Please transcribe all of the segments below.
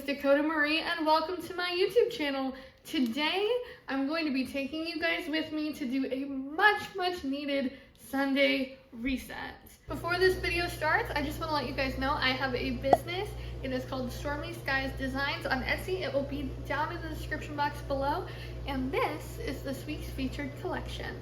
Dakota Marie and welcome to my YouTube channel. Today, I'm going to be taking you guys with me to do a much needed Sunday reset. Before this video starts, I just want to let you guys know I have a business. It is called Stormy Skies Designs on Etsy. It will be down in the description box below. And this is this week's featured collection.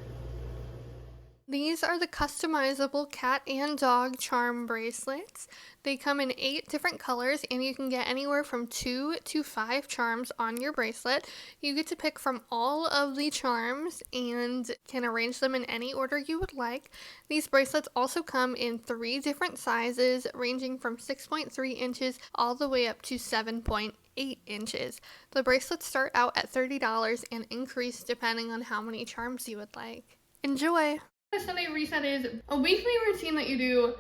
These are the customizable cat and dog charm bracelets. They come in 8 different colors and you can get anywhere from 2 to 5 charms on your bracelet. You get to pick from all of the charms and can arrange them in any order you would like. These bracelets also come in 3 different sizes ranging from 6.3 inches all the way up to 7.8 inches. The bracelets start out at $30 and increase depending on how many charms you would like. Enjoy! The Sunday reset is a weekly routine that you do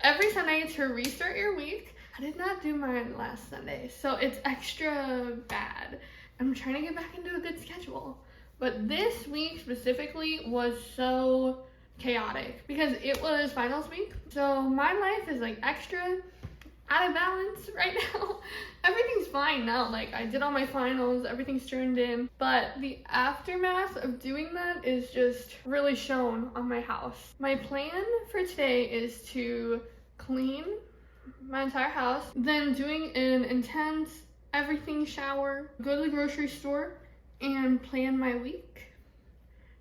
every Sunday to restart your week. I did not do mine last Sunday, so it's extra bad. I'm trying to get back into a good schedule. But this week specifically was so chaotic because it was finals week. So my life is like extra out of balance right now. Everything's fine now, like I did all my finals, everything's turned in, but the aftermath of doing that is just really shown on my house. My plan for today is to clean my entire house, then doing an intense everything shower, go to the grocery store, and plan my week.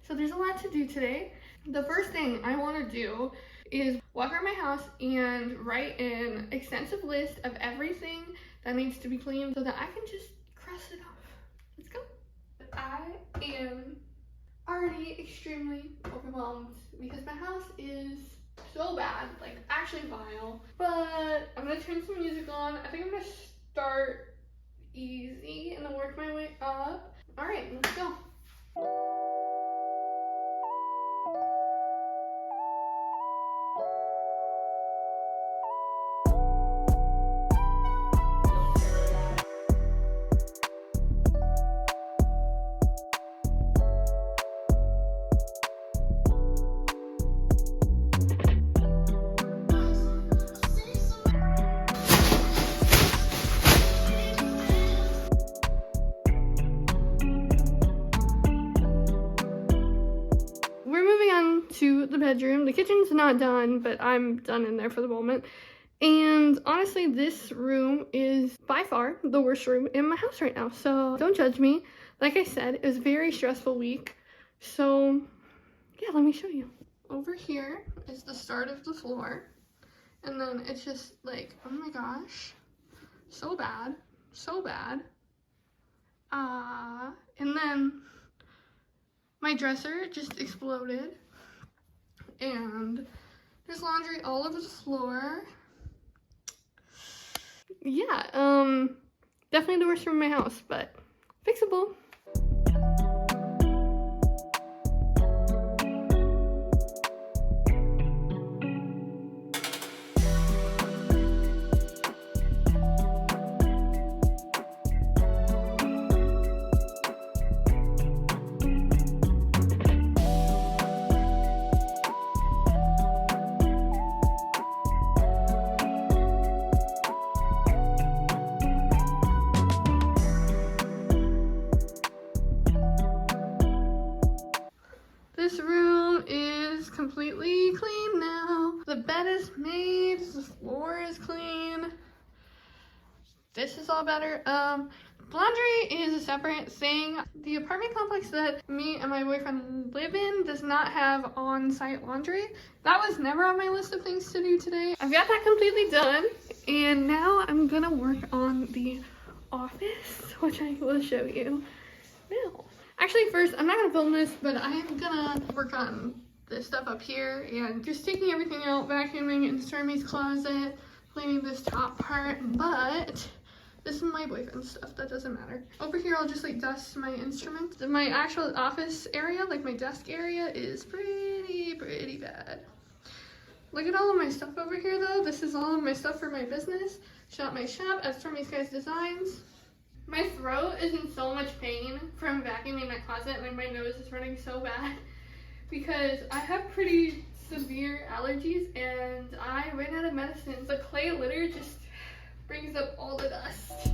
So there's a lot to do today. The first thing I want to do is walk around my house and write an extensive list of everything that needs to be cleaned so that I can just cross it off. Let's go. I am already extremely overwhelmed because my house is so bad, like actually vile. But I'm gonna turn some music on. I think I'm gonna start easy and then work my way up. All right, let's go. To the bedroom. The kitchen's not done, but I'm done in there for the moment. And honestly, this room is by far the worst room in my house right now, so don't judge me. Like I said, it was a very stressful week, so yeah, let me show you. Over here is the start of the floor, and then it's just like, oh my gosh, so bad, so bad. And then my dresser just exploded. And there's laundry all over the floor. Yeah, definitely the worst room in my house, but fixable. This room is completely clean now. The bed is made, the floor is clean. This is all better. Laundry is a separate thing. The apartment complex that me and my boyfriend live in does not have on-site laundry. That was never on my list of things to do today. I've got that completely done, and now I'm gonna work on the office, which I will show you now. Actually, first, I'm not gonna film this, but I am gonna work on this stuff up here and just taking everything out, vacuuming in Stormy's closet, cleaning this top part, but this is my boyfriend's stuff, that doesn't matter. Over here, I'll just like dust my instruments. My actual office area, like my desk area, is pretty bad. Look at all of my stuff over here though. This is all of my stuff for my business. Shop my shop at Stormy Skies Designs. My throat is in so much pain from vacuuming my closet, and my nose is running so bad because I have pretty severe allergies and I ran out of medicine. The clay litter just brings up all the dust.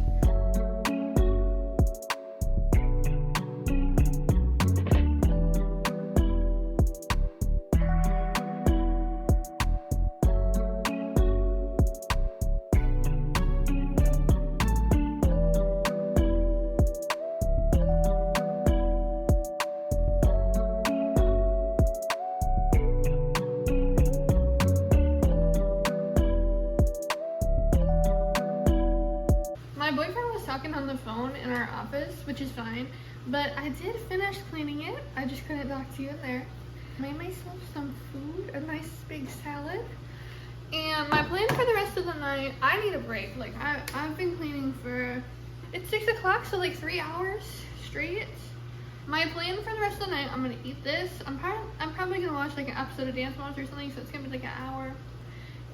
phone in our office, which is fine. But I did finish cleaning it. I just couldn't talk to you in there. Made myself some food, a nice big salad. And my plan for the rest of the night, I need a break. Like I've been cleaning for, it's 6 o'clock, so like 3 hours straight. My plan for the rest of the night, I'm gonna eat this. I'm probably gonna watch like an episode of Dance Moms or something, so it's gonna be like an hour.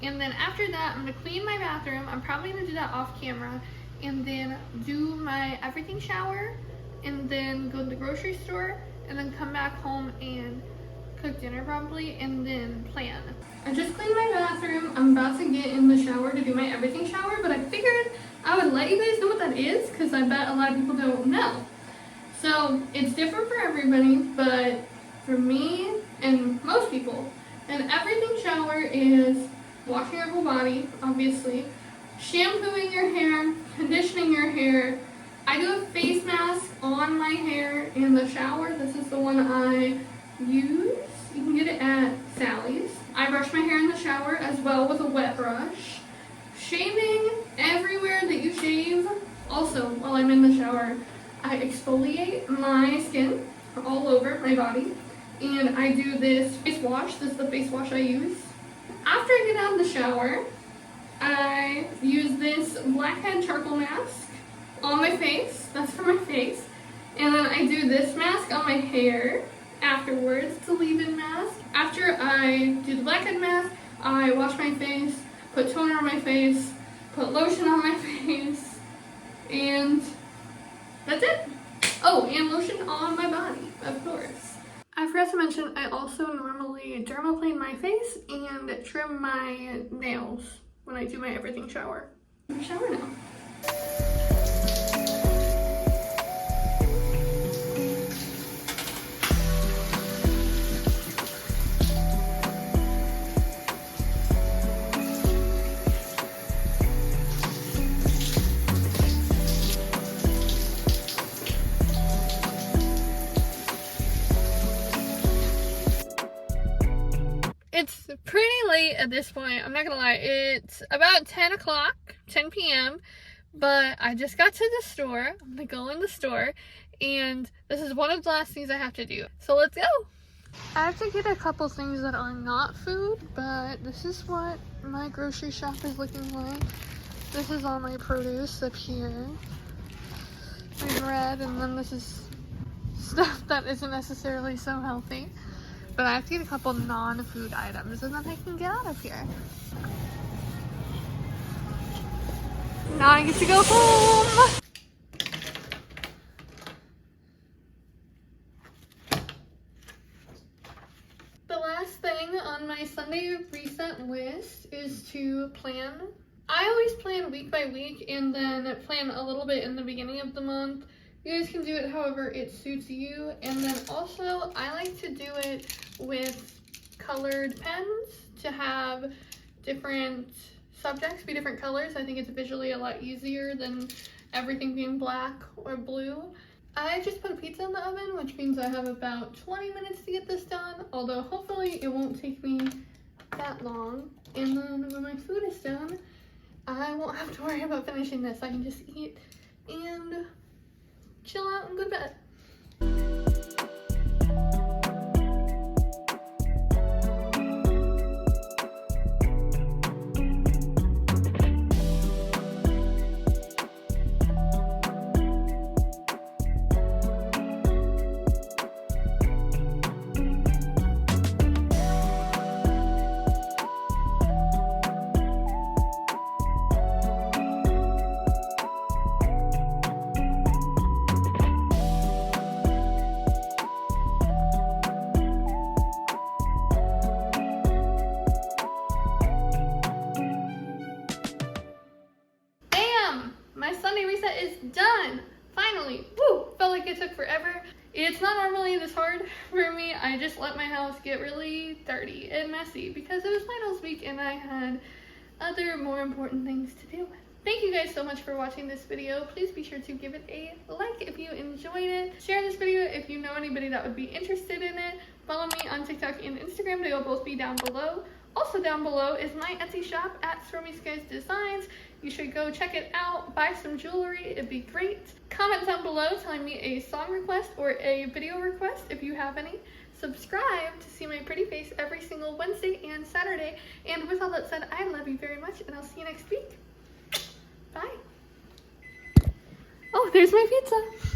And then after that, I'm gonna clean my bathroom. I'm probably gonna do that off camera. And then do my everything shower. And then go to the grocery store. And then come back home and cook dinner probably. And then plan. I just cleaned my bathroom. I'm about to get in the shower to do my everything shower. But I figured I would let you guys know what that is. Because I bet a lot of people don't know. So it's different for everybody. But for me and most people, an everything shower is washing your whole body, obviously, shampooing your hair, conditioning your hair. I do a face mask on my hair in the shower. This is the one I use. You can get it at Sally's. I brush my hair in the shower as well with a wet brush. Shaving everywhere that you shave. Also, while I'm in the shower, I exfoliate my skin all over my body. And I do this face wash. This is the face wash I use. After I get out of the shower, I use this blackhead charcoal mask on my face. That's for my face. And then I do this mask on my hair afterwards. It's a leave-in mask. After I do the blackhead mask, I wash my face, put toner on my face, put lotion on my face, and that's it. Oh, and lotion on my body, of course. I forgot to mention, I also normally dermaplane my face and trim my nails when I do my everything shower. I'm shower now. It's pretty late at this point, I'm not gonna lie. It's about 10 o'clock, 10 p.m. But I just got to the store. I'm gonna go in the store and this is one of the last things I have to do. So let's go. I have to get a couple things that are not food, but this is what my grocery shop is looking like. This is all my produce up here. My bread, and then this is stuff that isn't necessarily so healthy. But I have to get a couple non-food items and then I can get out of here. Now I get to go home! The last thing on my Sunday reset list is to plan. I always plan week by week and then plan a little bit in the beginning of the month. You guys can do it however it suits you. And then also, I like to do it with colored pens to have different subjects be different colors. I think it's visually a lot easier than everything being black or blue. I just put a pizza in the oven, which means I have about 20 minutes to get this done, although hopefully it won't take me that long. And then when my food is done, I won't have to worry about finishing this. I can just eat and chill out and go to bed. My Sunday reset is done! Finally! Woo! Felt like it took forever. It's not normally this hard for me. I just let my house get really dirty and messy because it was finals week and I had other more important things to deal with. Thank you guys so much for watching this video. Please be sure to give it a like if you enjoyed it. Share this video if you know anybody that would be interested in it. Follow me on TikTok and Instagram. They will both be down below. Also down below is my Etsy shop at Stormy Skies Designs. You should go check it out, buy some jewelry, it'd be great. Comment down below telling me a song request or a video request if you have any. Subscribe to see my pretty face every single Wednesday and Saturday. And with all that said, I love you very much and I'll see you next week. Bye. Oh, there's my pizza.